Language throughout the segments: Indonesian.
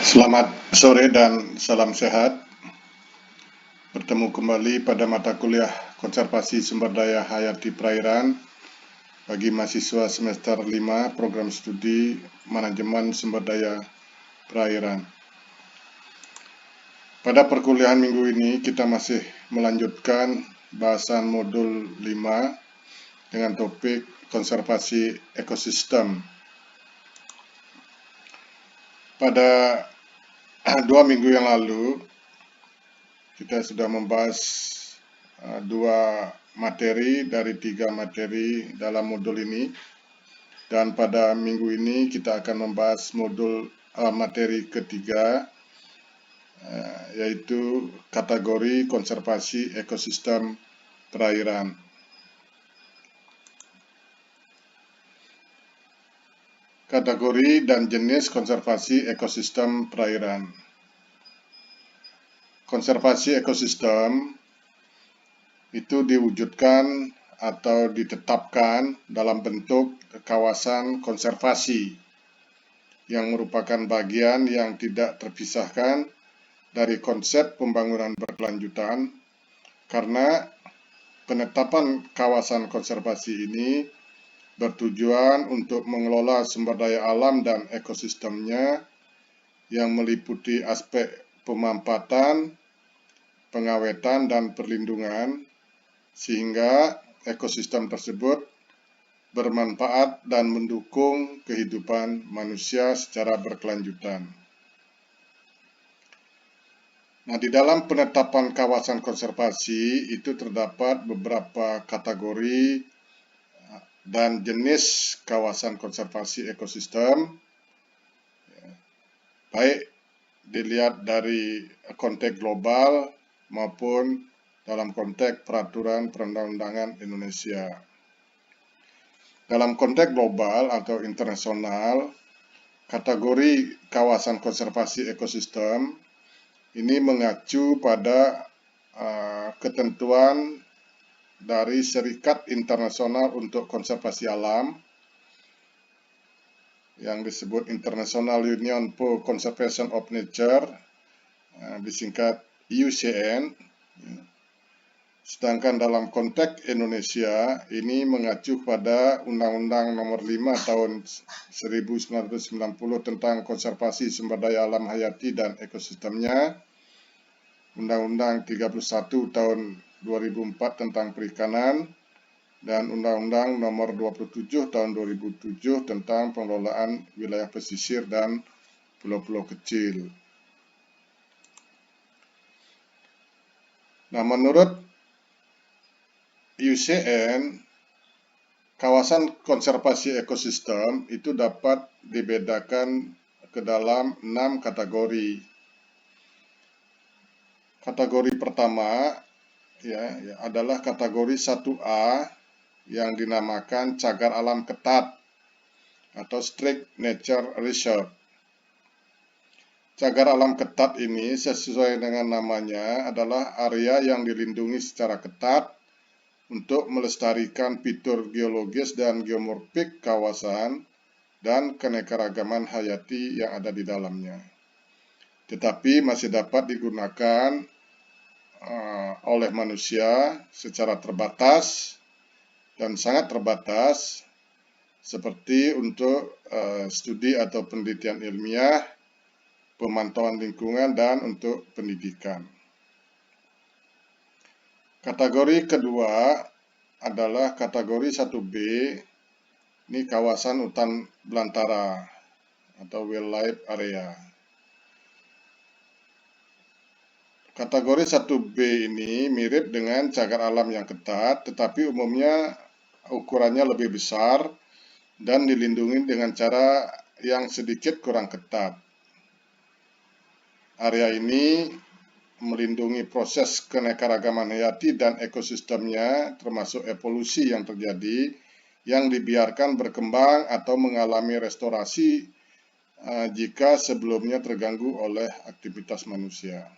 Selamat sore dan salam sehat. Bertemu kembali pada mata kuliah Konservasi Sumber Daya Hayati Perairan bagi mahasiswa semester 5 program studi Manajemen Sumber Daya Perairan. Pada perkuliahan minggu ini kita masih melanjutkan bahasan modul 5 dengan topik konservasi ekosistem. Pada 2 minggu yang lalu kita sudah membahas 2 materi dari 3 materi dalam modul ini, dan pada minggu ini kita akan membahas materi ketiga, yaitu kategori konservasi ekosistem perairan. Kategori dan jenis konservasi ekosistem perairan. Konservasi ekosistem itu diwujudkan atau ditetapkan dalam bentuk kawasan konservasi yang merupakan bagian yang tidak terpisahkan dari konsep pembangunan berkelanjutan, karena penetapan kawasan konservasi ini bertujuan untuk mengelola sumber daya alam dan ekosistemnya yang meliputi aspek pemanfaatan, pengawetan, dan perlindungan, sehingga ekosistem tersebut bermanfaat dan mendukung kehidupan manusia secara berkelanjutan. Nah, di dalam penetapan kawasan konservasi itu terdapat beberapa kategori dan jenis kawasan konservasi ekosistem, baik dilihat dari konteks global maupun dalam konteks peraturan perundang-undangan Indonesia. Dalam konteks global atau internasional, kategori kawasan konservasi ekosistem ini mengacu pada ketentuan dari Serikat Internasional untuk Konservasi Alam yang disebut International Union for Conservation of Nature, disingkat IUCN. Sedangkan dalam konteks Indonesia ini mengacu pada Undang-Undang Nomor 5 Tahun 1990 tentang Konservasi Sumber Daya Alam Hayati dan Ekosistemnya, Undang-Undang 31 Tahun 2004 tentang Perikanan, dan Undang-Undang Nomor 27 Tahun 2007 tentang Pengelolaan Wilayah Pesisir dan Pulau-pulau Kecil. Nah, menurut IUCN, kawasan konservasi ekosistem itu dapat dibedakan ke dalam 6 kategori. Kategori pertama adalah kategori 1A yang dinamakan cagar alam ketat atau strict nature reserve. Cagar alam ketat ini sesuai dengan namanya adalah area yang dilindungi secara ketat untuk melestarikan fitur geologis dan geomorfik kawasan dan keanekaragaman hayati yang ada di dalamnya. Tetapi masih dapat digunakan oleh manusia secara terbatas dan sangat terbatas, seperti untuk studi atau penelitian ilmiah, pemantauan lingkungan, dan untuk pendidikan. Kategori kedua adalah kategori 1B, ini kawasan hutan belantara atau wildlife area. Kategori 1B ini mirip dengan cagar alam yang ketat, tetapi umumnya ukurannya lebih besar dan dilindungi dengan cara yang sedikit kurang ketat. Area ini melindungi proses keanekaragaman hayati dan ekosistemnya, termasuk evolusi yang terjadi yang dibiarkan berkembang atau mengalami restorasi jika sebelumnya terganggu oleh aktivitas manusia.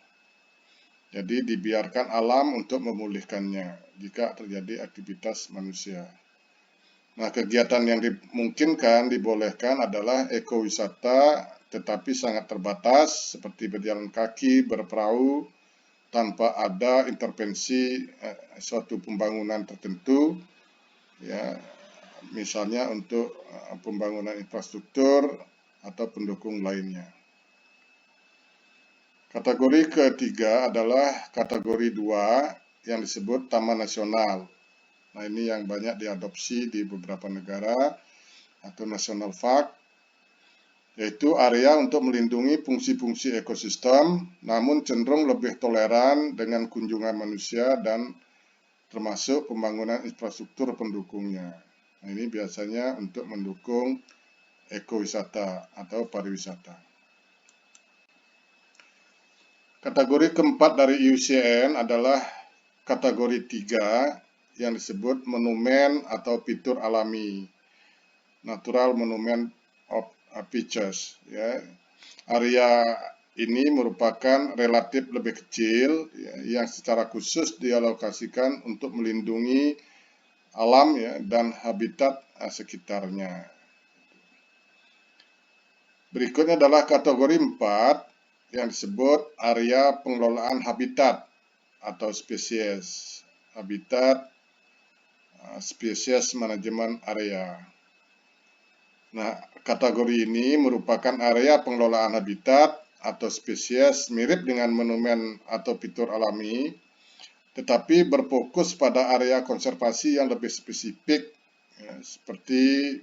Jadi dibiarkan alam untuk memulihkannya jika terjadi aktivitas manusia. Nah, kegiatan yang dimungkinkan, dibolehkan adalah ekowisata, tetapi sangat terbatas, seperti berjalan kaki, berperahu, tanpa ada intervensi suatu pembangunan tertentu, ya, misalnya untuk pembangunan infrastruktur atau pendukung lainnya. Kategori ketiga adalah kategori 2 yang disebut Taman Nasional. Nah, ini yang banyak diadopsi di beberapa negara atau National Park, yaitu area untuk melindungi fungsi-fungsi ekosistem, namun cenderung lebih toleran dengan kunjungan manusia dan termasuk pembangunan infrastruktur pendukungnya. Nah, ini biasanya untuk mendukung ekowisata atau pariwisata. Kategori keempat dari IUCN adalah kategori 3 yang disebut monumen atau fitur alami, natural monument of features. Ya. Area ini merupakan relatif lebih kecil, ya, yang secara khusus dialokasikan untuk melindungi alam, ya, dan habitat sekitarnya. Berikutnya adalah kategori 4 yang disebut area pengelolaan habitat atau spesies. Habitat, spesies manajemen area. Nah, kategori ini merupakan area pengelolaan habitat atau spesies mirip dengan monumen atau fitur alami, tetapi berfokus pada area konservasi yang lebih spesifik, ya, seperti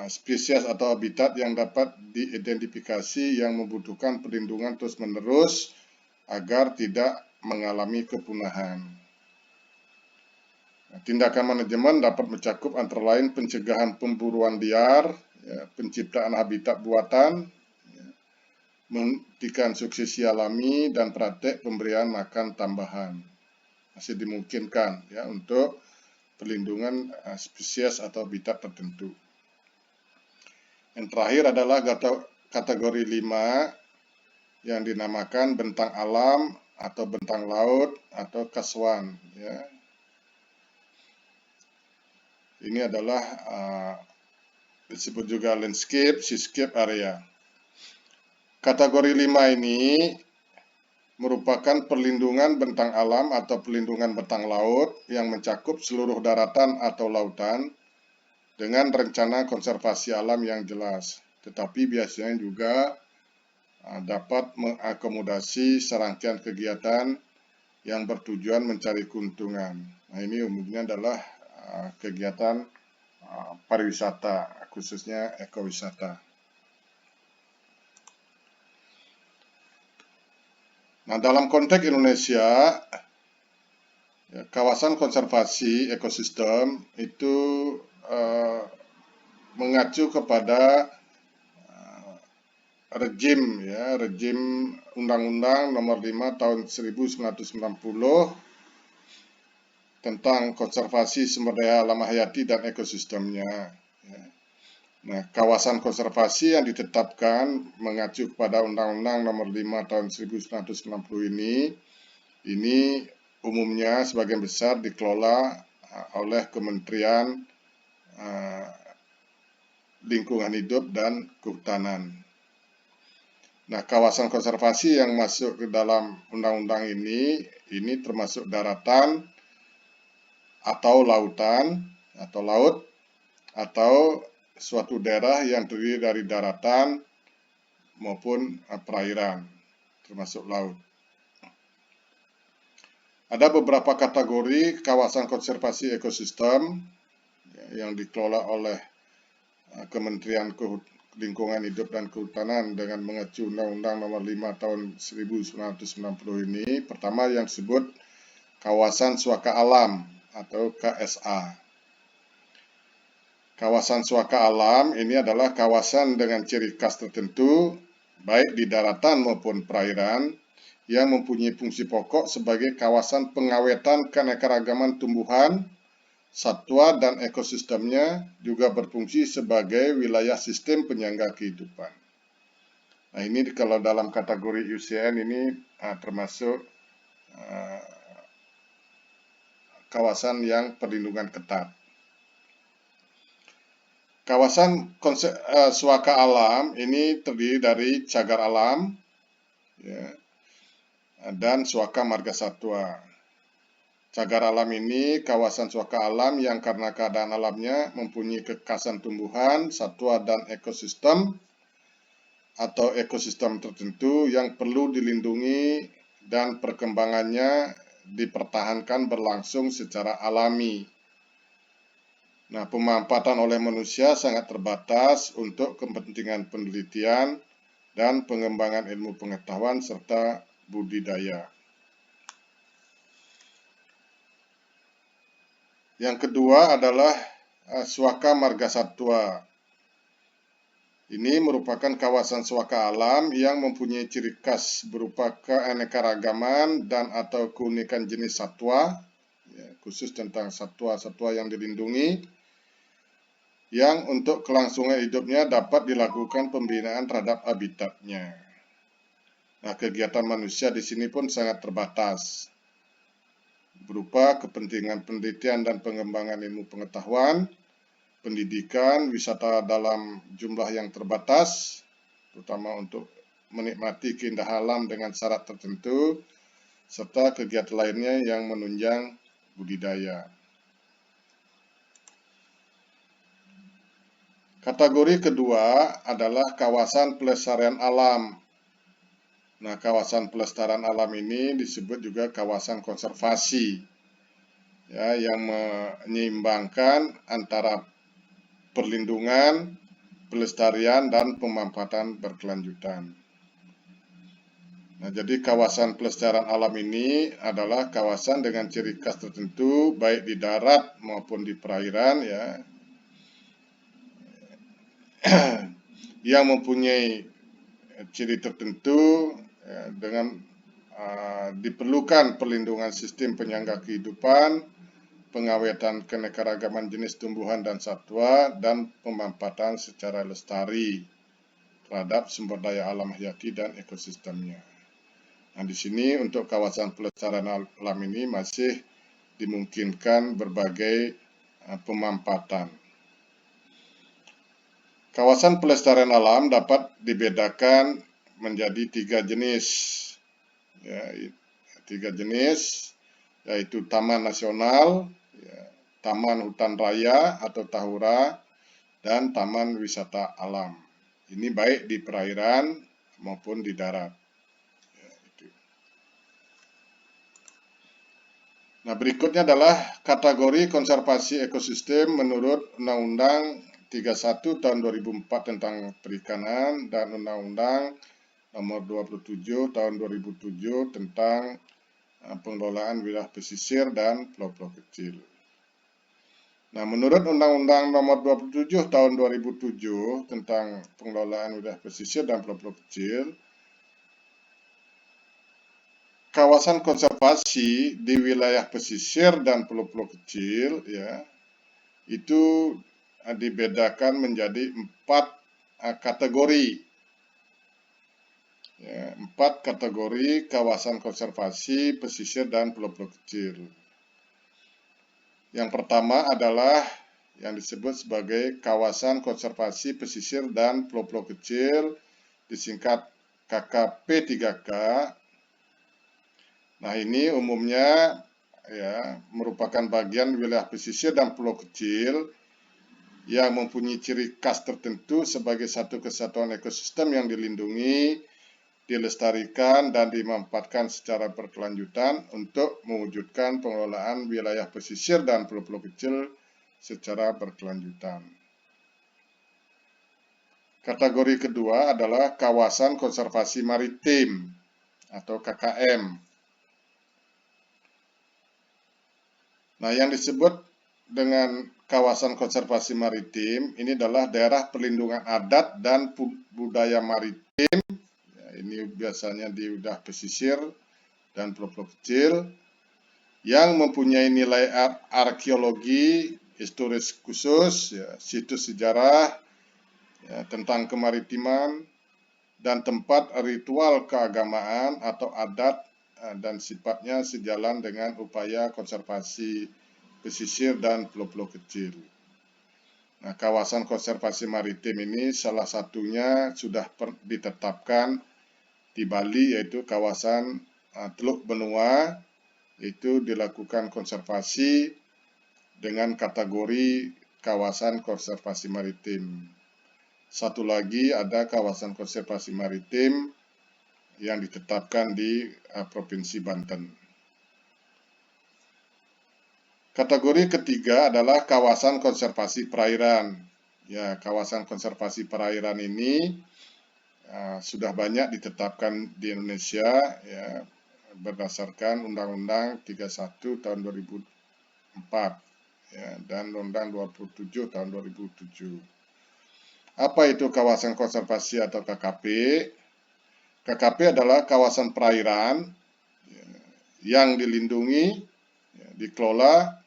spesies atau habitat yang dapat diidentifikasi yang membutuhkan perlindungan terus-menerus agar tidak mengalami kepunahan. Tindakan manajemen dapat mencakup antara lain pencegahan pemburuan liar, ya, penciptaan habitat buatan, ya, menghentikan suksesi alami, dan praktek pemberian makan tambahan. Masih dimungkinkan, ya, untuk perlindungan spesies atau habitat tertentu. Yang terakhir adalah kategori 5 yang dinamakan bentang alam atau bentang laut atau kaswan. Ya. Ini adalah disebut juga landscape, seascape area. Kategori 5 ini merupakan perlindungan bentang alam atau perlindungan bentang laut yang mencakup seluruh daratan atau lautan dengan rencana konservasi alam yang jelas, tetapi biasanya juga dapat mengakomodasi serangkaian kegiatan yang bertujuan mencari keuntungan. Nah, ini umumnya adalah kegiatan pariwisata, khususnya ekowisata. Nah, dalam konteks Indonesia, ya, kawasan konservasi ekosistem itu mengacu kepada rejim Undang-Undang Nomor 5 Tahun 1990 tentang konservasi sumber daya alam hayati dan ekosistemnya. Nah, kawasan konservasi yang ditetapkan mengacu kepada Undang-Undang Nomor 5 Tahun 1990 ini umumnya sebagian besar dikelola oleh Kementerian Lingkungan Hidup dan Kehutanan. Nah, kawasan konservasi yang masuk ke dalam undang-undang ini termasuk daratan atau lautan atau laut atau suatu daerah yang terdiri dari daratan maupun perairan, termasuk laut. Ada beberapa kategori kawasan konservasi ekosistem yang dikelola oleh Kementerian Lingkungan Hidup dan Kehutanan dengan mengacu Undang-Undang Nomor 5 Tahun 1990 ini. Pertama yang disebut kawasan suaka alam atau KSA. Kawasan suaka alam ini adalah kawasan dengan ciri khas tertentu, baik di daratan maupun perairan, yang mempunyai fungsi pokok sebagai kawasan pengawetan keanekaragaman tumbuhan, satwa, dan ekosistemnya, juga berfungsi sebagai wilayah sistem penyangga kehidupan. Nah, ini kalau dalam kategori IUCN ini termasuk kawasan yang perlindungan ketat. Kawasan Suaka Alam ini terdiri dari cagar alam, ya, dan Suaka Marga Satwa. Cagar alam ini kawasan suaka alam yang karena keadaan alamnya mempunyai kekhasan tumbuhan, satwa, dan ekosistem atau ekosistem tertentu yang perlu dilindungi dan perkembangannya dipertahankan berlangsung secara alami. Nah, pemanfaatan oleh manusia sangat terbatas untuk kepentingan penelitian dan pengembangan ilmu pengetahuan serta budidaya. Yang kedua adalah Suaka Marga Satwa. Ini merupakan kawasan suaka alam yang mempunyai ciri khas berupa keanekaragaman dan atau keunikan jenis satwa, ya, khusus tentang satwa-satwa yang dilindungi, yang untuk kelangsungan hidupnya dapat dilakukan pembinaan terhadap habitatnya. Nah, kegiatan manusia di sini pun sangat terbatas, berupa kepentingan penelitian dan pengembangan ilmu pengetahuan, pendidikan, wisata dalam jumlah yang terbatas, terutama untuk menikmati keindahan alam dengan syarat tertentu, serta kegiatan lainnya yang menunjang budidaya. Kategori kedua adalah kawasan pelestarian alam. Nah, kawasan pelestarian alam ini disebut juga kawasan konservasi, ya, yang menyeimbangkan antara perlindungan, pelestarian, dan pemanfaatan berkelanjutan. Nah, jadi kawasan pelestarian alam ini adalah kawasan dengan ciri khas tertentu, baik di darat maupun di perairan, ya, yang mempunyai ciri tertentu, ya, dengan diperlukan perlindungan sistem penyangga kehidupan, pengawetan keanekaragaman jenis tumbuhan dan satwa, dan pemanfaatan secara lestari terhadap sumber daya alam hayati dan ekosistemnya. Nah, di sini untuk kawasan pelestarian alam ini masih dimungkinkan berbagai pemanfaatan. Kawasan pelestarian alam dapat dibedakan menjadi 3 jenis, ya, 3 jenis, yaitu taman nasional, ya, taman hutan raya atau tahura, dan taman wisata alam. Ini baik di perairan maupun di darat. Ya, itu. Nah, berikutnya adalah kategori konservasi ekosistem menurut Undang-Undang 31 tahun 2004 tentang perikanan dan Undang-Undang nomor 27 tahun 2007 tentang pengelolaan wilayah pesisir dan pulau-pulau kecil. Nah, menurut Undang-Undang nomor 27 tahun 2007 tentang pengelolaan wilayah pesisir dan pulau-pulau kecil, kawasan konservasi di wilayah pesisir dan pulau-pulau kecil, ya, itu dibedakan menjadi 4 kategori. Ya, 4 kategori kawasan konservasi pesisir dan pulau-pulau kecil. Yang pertama adalah yang disebut sebagai kawasan konservasi pesisir dan pulau-pulau kecil, disingkat KKP 3K. Nah, ini umumnya, ya, merupakan bagian wilayah pesisir dan pulau kecil yang mempunyai ciri khas tertentu sebagai satu kesatuan ekosistem yang dilindungi, dilestarikan, dan dimanfaatkan secara berkelanjutan untuk mewujudkan pengelolaan wilayah pesisir dan pulau-pulau kecil secara berkelanjutan. Kategori kedua adalah kawasan konservasi maritim atau KKM. Nah, yang disebut dengan kawasan konservasi maritim ini adalah daerah perlindungan adat dan budaya maritim. Ya, ini biasanya di wilayah pesisir dan pulau-pulau kecil yang mempunyai nilai arkeologi, historis khusus, ya, situs sejarah, ya, tentang kemaritiman, dan tempat ritual keagamaan atau adat dan sifatnya sejalan dengan upaya konservasi pesisir dan pulau-pulau kecil. Nah, kawasan konservasi maritim ini salah satunya sudah ditetapkan di Bali, yaitu kawasan Teluk Benua, itu dilakukan konservasi dengan kategori kawasan konservasi maritim. Satu lagi ada kawasan konservasi maritim yang ditetapkan di Provinsi Banten. Kategori ketiga adalah kawasan konservasi perairan. Ya, kawasan konservasi perairan ini sudah banyak ditetapkan di Indonesia, ya, berdasarkan Undang-Undang 31 tahun 2004, ya, dan Undang 27 tahun 2007. Apa itu kawasan konservasi atau KKP? KKP adalah kawasan perairan yang dilindungi, dikelola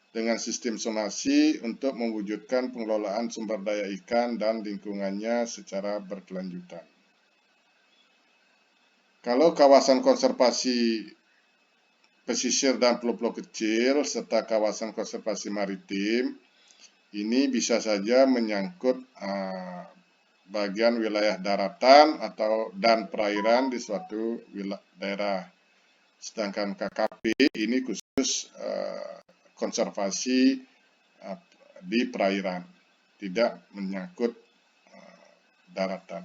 dengan sistem zonasi untuk mewujudkan pengelolaan sumber daya ikan dan lingkungannya secara berkelanjutan. Kalau kawasan konservasi pesisir dan pulau-pulau kecil serta kawasan konservasi maritim, ini bisa saja menyangkut bagian wilayah daratan dan perairan di suatu daerah. Sedangkan KKP ini khusus konservasi di perairan, tidak menyangkut daratan.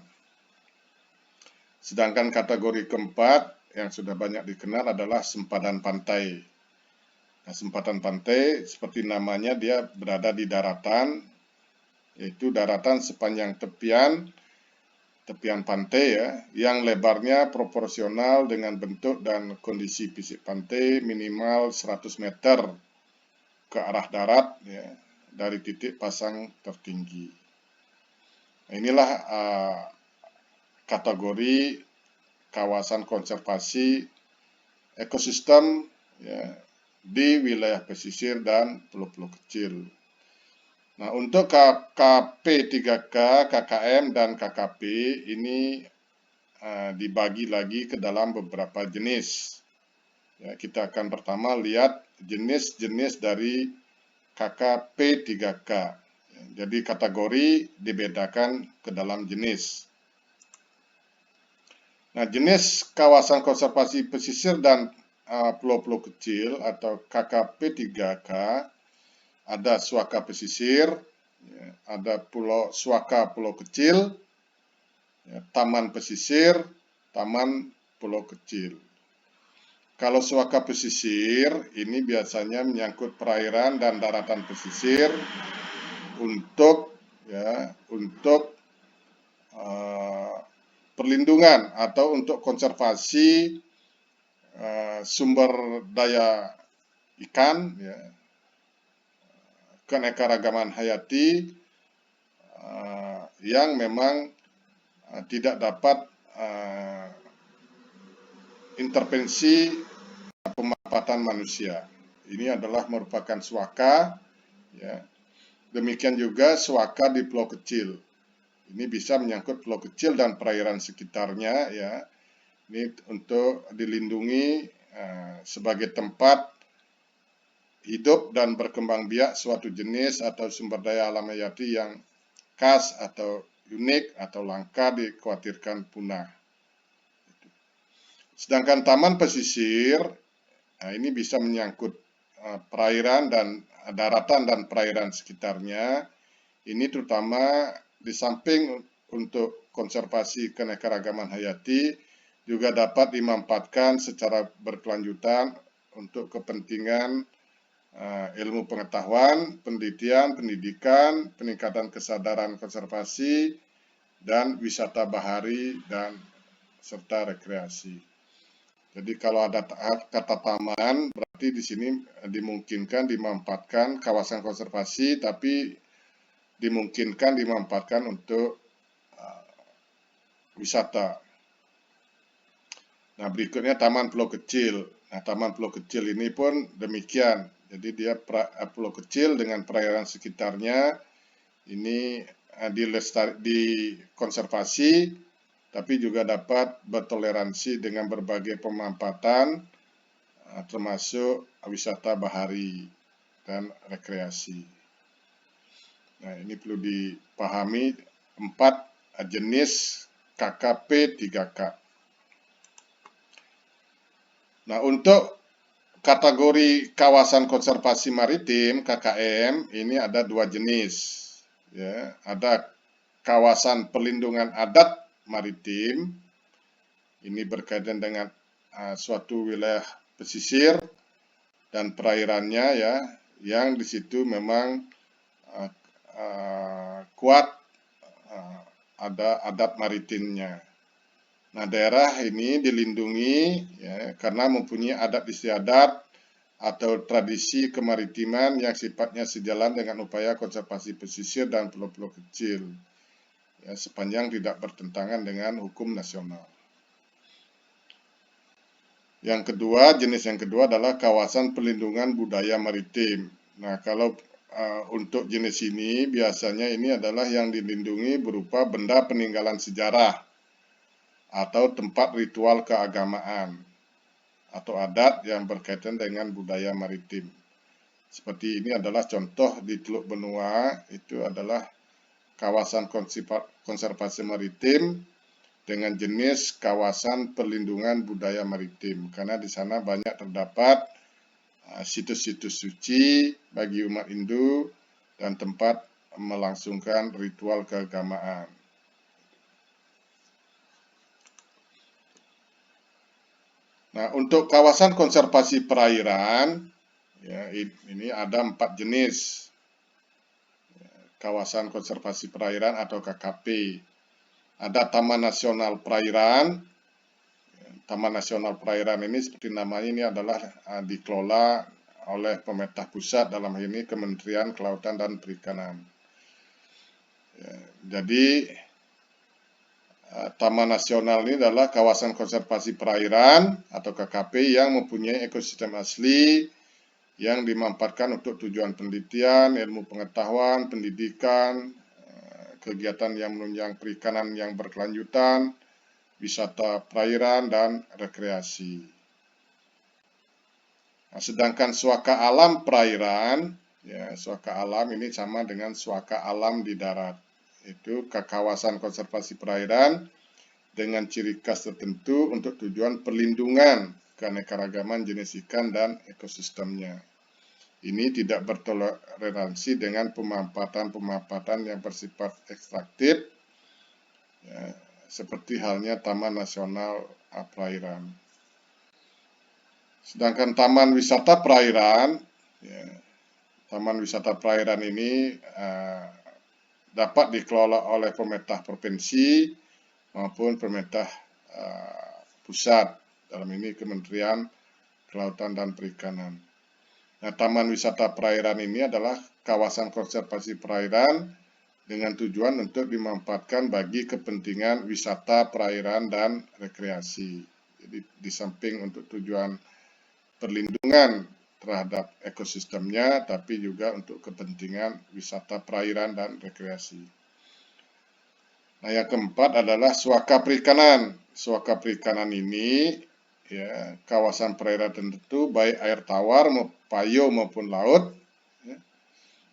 Sedangkan kategori keempat yang sudah banyak dikenal adalah sempadan pantai. Nah, sempadan pantai seperti namanya dia berada di daratan, yaitu daratan sepanjang tepian pantai, ya, yang lebarnya proporsional dengan bentuk dan kondisi fisik pantai minimal 100 meter ke arah darat, ya, dari titik pasang tertinggi. Nah, inilah kategori kawasan konservasi ekosistem, ya, di wilayah pesisir dan pulau-pulau kecil. Nah, untuk KKP 3K, KKM, dan KKP ini dibagi lagi ke dalam beberapa jenis. Ya, kita akan pertama lihat jenis-jenis dari KKP 3K. Jadi kategori dibedakan ke dalam jenis. Nah, jenis kawasan konservasi pesisir dan pulau-pulau kecil atau KKP 3K ada suaka pesisir, ya, ada suaka pulau kecil, ya, taman pesisir, taman pulau kecil. Kalau suaka pesisir ini biasanya menyangkut perairan dan daratan pesisir untuk perlindungan atau untuk konservasi sumber daya ikan, ya, keanekaragaman hayati yang memang tidak dapat intervensi pemanfaatan manusia. Ini adalah merupakan suaka, ya. Demikian juga suaka di pulau kecil. Ini bisa menyangkut pulau kecil dan perairan sekitarnya, ya. Ini untuk dilindungi sebagai tempat hidup dan berkembang biak suatu jenis atau sumber daya alam hayati yang khas atau unik atau langka dikhawatirkan punah. Sedangkan taman pesisir, nah, ini bisa menyangkut perairan dan daratan dan perairan sekitarnya. Ini terutama di samping untuk konservasi keanekaragaman hayati, juga dapat dimanfaatkan secara berkelanjutan untuk kepentingan ilmu pengetahuan, penelitian, pendidikan, peningkatan kesadaran konservasi, dan wisata bahari dan serta rekreasi. Jadi kalau ada kata taman, berarti di sini dimungkinkan dimanfaatkan kawasan konservasi, tapi dimungkinkan dimanfaatkan untuk wisata. Nah, berikutnya taman pulau kecil. Nah, taman pulau kecil ini pun demikian. Jadi dia pulau kecil dengan perairan sekitarnya ini dikonservasi, tapi juga dapat bertoleransi dengan berbagai pemanfaatan, termasuk wisata bahari dan rekreasi. Nah, ini perlu dipahami 4 jenis KKP 3K. Nah, untuk kategori kawasan konservasi maritim KKM ini ada 2 jenis. Ya, ada kawasan perlindungan adat maritim. Ini berkaitan dengan suatu wilayah pesisir dan perairannya, ya, yang di situ memang kuat ada adat maritimnya. Nah, daerah ini dilindungi ya, karena mempunyai adat istiadat atau tradisi kemaritiman yang sifatnya sejalan dengan upaya konservasi pesisir dan pulau-pulau kecil, ya, sepanjang tidak bertentangan dengan hukum nasional. Yang kedua, jenis yang kedua adalah kawasan perlindungan budaya maritim. Nah, kalau untuk jenis ini biasanya ini adalah yang dilindungi berupa benda peninggalan sejarah atau tempat ritual keagamaan atau adat yang berkaitan dengan budaya maritim. Seperti ini adalah contoh di Teluk Benua, itu adalah kawasan konservasi maritim dengan jenis kawasan perlindungan budaya maritim, karena di sana banyak terdapat situs-situs suci bagi umat Hindu dan tempat melangsungkan ritual keagamaan. Nah, untuk kawasan konservasi perairan, ya, ini ada 4 jenis kawasan konservasi perairan atau KKP. Ada Taman Nasional Perairan. Taman Nasional Perairan ini seperti namanya ini adalah dikelola oleh pemerintah pusat, dalam hal ini Kementerian Kelautan dan Perikanan. Ya, jadi Taman Nasional ini adalah kawasan konservasi perairan atau KKP yang mempunyai ekosistem asli yang dimanfaatkan untuk tujuan penelitian, ilmu pengetahuan, pendidikan, kegiatan yang menunjang perikanan yang berkelanjutan, wisata perairan, dan rekreasi. Nah, sedangkan suaka alam perairan, ya, suaka alam ini sama dengan suaka alam di darat. Itu kawasan konservasi perairan dengan ciri khas tertentu untuk tujuan perlindungan keanekaragaman jenis ikan dan ekosistemnya. Ini tidak bertoleransi dengan pemanfaatan yang bersifat ekstraktif, ya, seperti halnya Taman Nasional Perairan. Sedangkan Taman Wisata Perairan, ya, Taman Wisata Perairan ini dapat dikelola oleh pemerintah provinsi maupun pemerintah pusat, dalam ini Kementerian Kelautan dan Perikanan. Nah, Taman Wisata Perairan ini adalah kawasan konservasi perairan dengan tujuan untuk dimanfaatkan bagi kepentingan wisata perairan dan rekreasi. Jadi di samping untuk tujuan perlindungan terhadap ekosistemnya, tapi juga untuk kepentingan wisata perairan dan rekreasi. Nah, yang keempat adalah suaka perikanan. Suaka perikanan ini, ya, kawasan perairan tertentu baik air tawar, payo maupun laut, ya,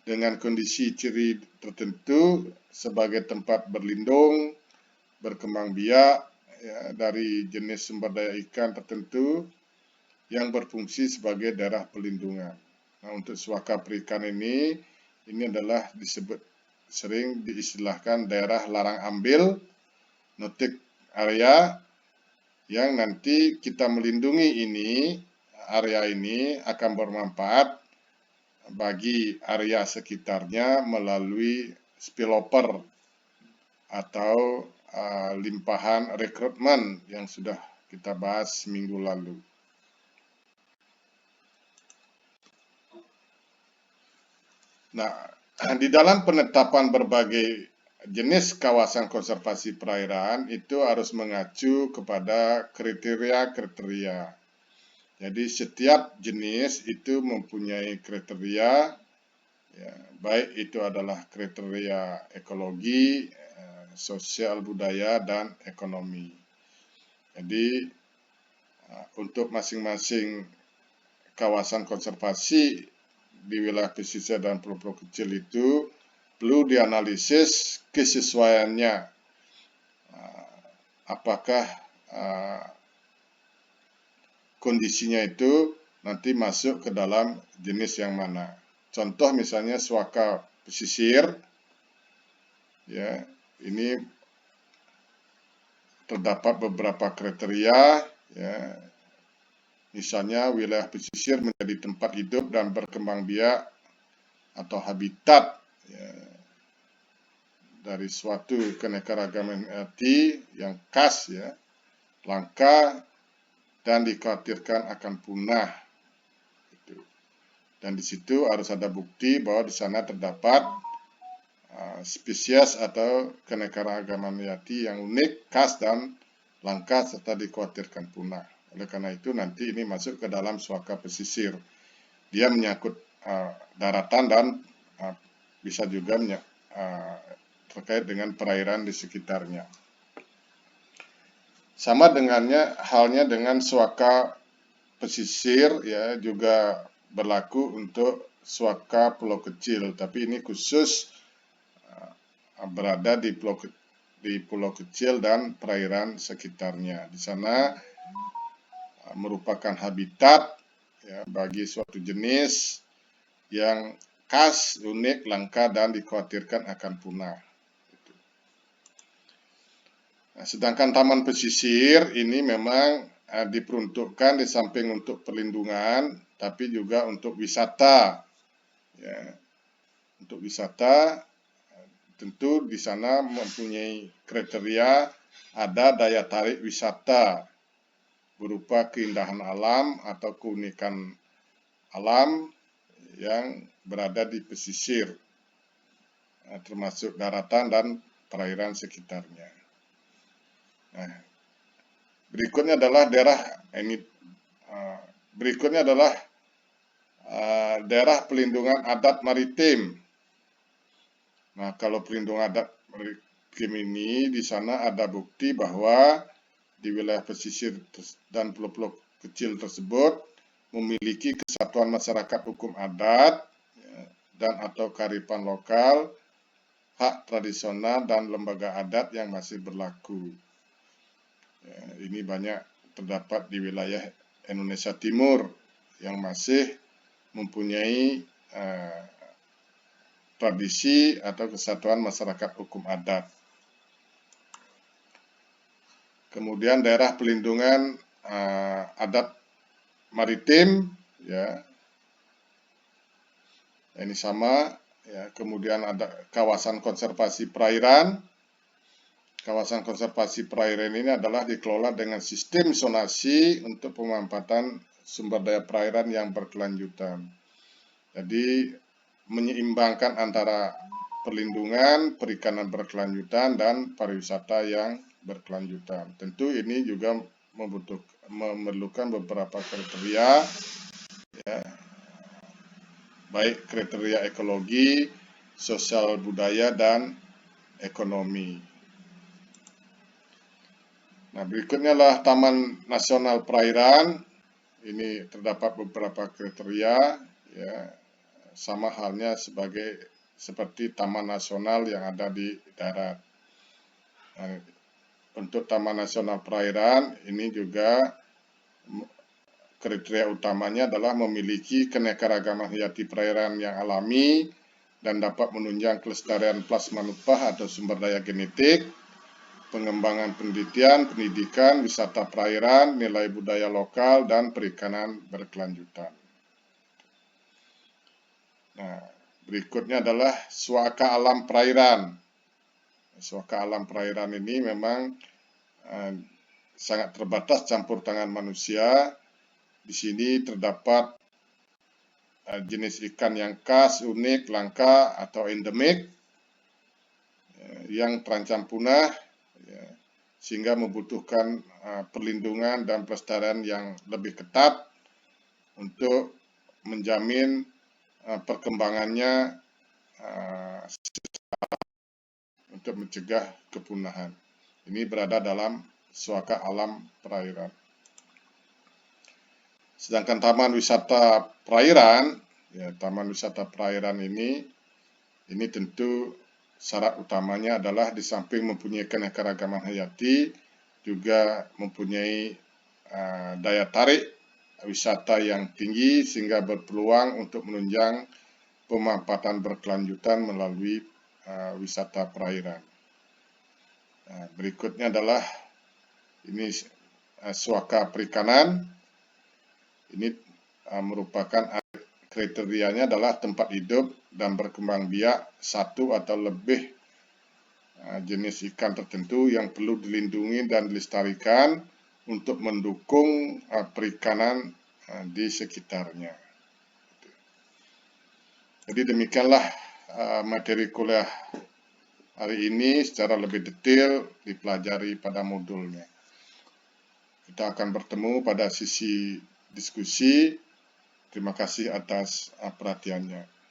dengan kondisi ciri tertentu sebagai tempat berlindung, berkembang biak, ya, dari jenis sumber daya ikan tertentu yang berfungsi sebagai daerah perlindungan. Nah, untuk suaka perikanan ini adalah sering diistilahkan daerah larang ambil, nautic area, yang nanti kita melindungi area ini akan bermanfaat bagi area sekitarnya melalui spillover atau limpahan rekrutmen yang sudah kita bahas minggu lalu. Nah, di dalam penetapan berbagai jenis kawasan konservasi perairan itu harus mengacu kepada kriteria-kriteria. Jadi setiap jenis itu mempunyai kriteria, ya, baik itu adalah kriteria ekologi, sosial budaya, dan ekonomi. Jadi untuk masing-masing kawasan konservasi di wilayah pesisir dan pulau-pulau kecil itu perlu dianalisis kesesuaiannya, apakah kondisinya itu nanti masuk ke dalam jenis yang mana. Contoh misalnya suaka pesisir, ya, ini terdapat beberapa kriteria, ya, misalnya wilayah pesisir menjadi tempat hidup dan berkembang biak atau habitat, ya, dari suatu keanekaragaman hayati yang khas, ya, langka dan dikhawatirkan akan punah. Dan di situ harus ada bukti bahwa di sana terdapat spesies atau keanekaragaman hayati yang unik, khas dan langka serta dikhawatirkan punah. Oleh karena itu nanti ini masuk ke dalam suaka pesisir. Dia menyangkut daratan dan bisa juga terkait dengan perairan di sekitarnya. Sama halnya dengan suaka pesisir, ya, juga berlaku untuk suaka pulau kecil, tapi ini khusus berada di pulau kecil dan perairan sekitarnya. Di sana merupakan habitat, ya, bagi suatu jenis yang khas, unik, langka dan dikhawatirkan akan punah. Nah, sedangkan taman pesisir ini memang diperuntukkan di samping untuk perlindungan, tapi juga untuk wisata. Ya, untuk wisata, tentu di sana mempunyai kriteria ada daya tarik wisata berupa keindahan alam atau keunikan alam yang berada di pesisir, termasuk daratan dan perairan sekitarnya. Nah, berikutnya adalah daerah pelindungan adat maritim. Nah, kalau pelindungan adat maritim ini di sana ada bukti bahwa di wilayah pesisir dan pulau-pulau kecil tersebut memiliki kesatuan masyarakat hukum adat, ya, dan atau kearifan lokal, hak tradisional dan lembaga adat yang masih berlaku. Ya, ini banyak terdapat di wilayah Indonesia Timur yang masih mempunyai tradisi atau kesatuan masyarakat hukum adat. Kemudian daerah pelindungan adat maritim, ya, ini sama, ya. Kemudian ada kawasan konservasi perairan. Kawasan konservasi perairan ini adalah dikelola dengan sistem zonasi untuk pemanfaatan sumber daya perairan yang berkelanjutan. Jadi menyeimbangkan antara perlindungan, perikanan berkelanjutan, dan pariwisata yang berkelanjutan. Tentu ini juga memerlukan beberapa kriteria, ya, baik kriteria ekologi, sosial budaya, dan ekonomi. Nah, berikutnya adalah Taman Nasional Perairan. Ini terdapat beberapa kriteria, ya, sama halnya seperti taman nasional yang ada di darat. Nah, untuk Taman Nasional Perairan ini juga kriteria utamanya adalah memiliki keanekaragaman hayati perairan yang alami dan dapat menunjang kelestarian plasma nupah atau sumber daya genetik, pengembangan pendidikan, wisata perairan, nilai budaya lokal, dan perikanan berkelanjutan. Nah, berikutnya adalah suaka alam perairan. Suaka alam perairan ini memang sangat terbatas campur tangan manusia. Di sini terdapat jenis ikan yang khas, unik, langka, atau endemik yang terancam punah, ya, sehingga membutuhkan perlindungan dan pelestarian yang lebih ketat untuk menjamin perkembangannya untuk mencegah kepunahan. Ini berada dalam suaka alam perairan. Sedangkan taman wisata perairan, ya, taman wisata perairan ini Ini tentu syarat utamanya adalah di samping mempunyai keanekaragaman hayati, juga mempunyai daya tarik wisata yang tinggi sehingga berpeluang untuk menunjang pemanfaatan berkelanjutan melalui wisata perairan. Berikutnya adalah ini suaka perikanan. Ini merupakan kriterianya adalah tempat hidup dan berkembang biak satu atau lebih jenis ikan tertentu yang perlu dilindungi dan dilestarikan untuk mendukung perikanan di sekitarnya. Jadi demikianlah materi kuliah hari ini secara lebih detail dipelajari pada modulnya. Kita akan bertemu pada sisi diskusi. Terima kasih atas perhatiannya.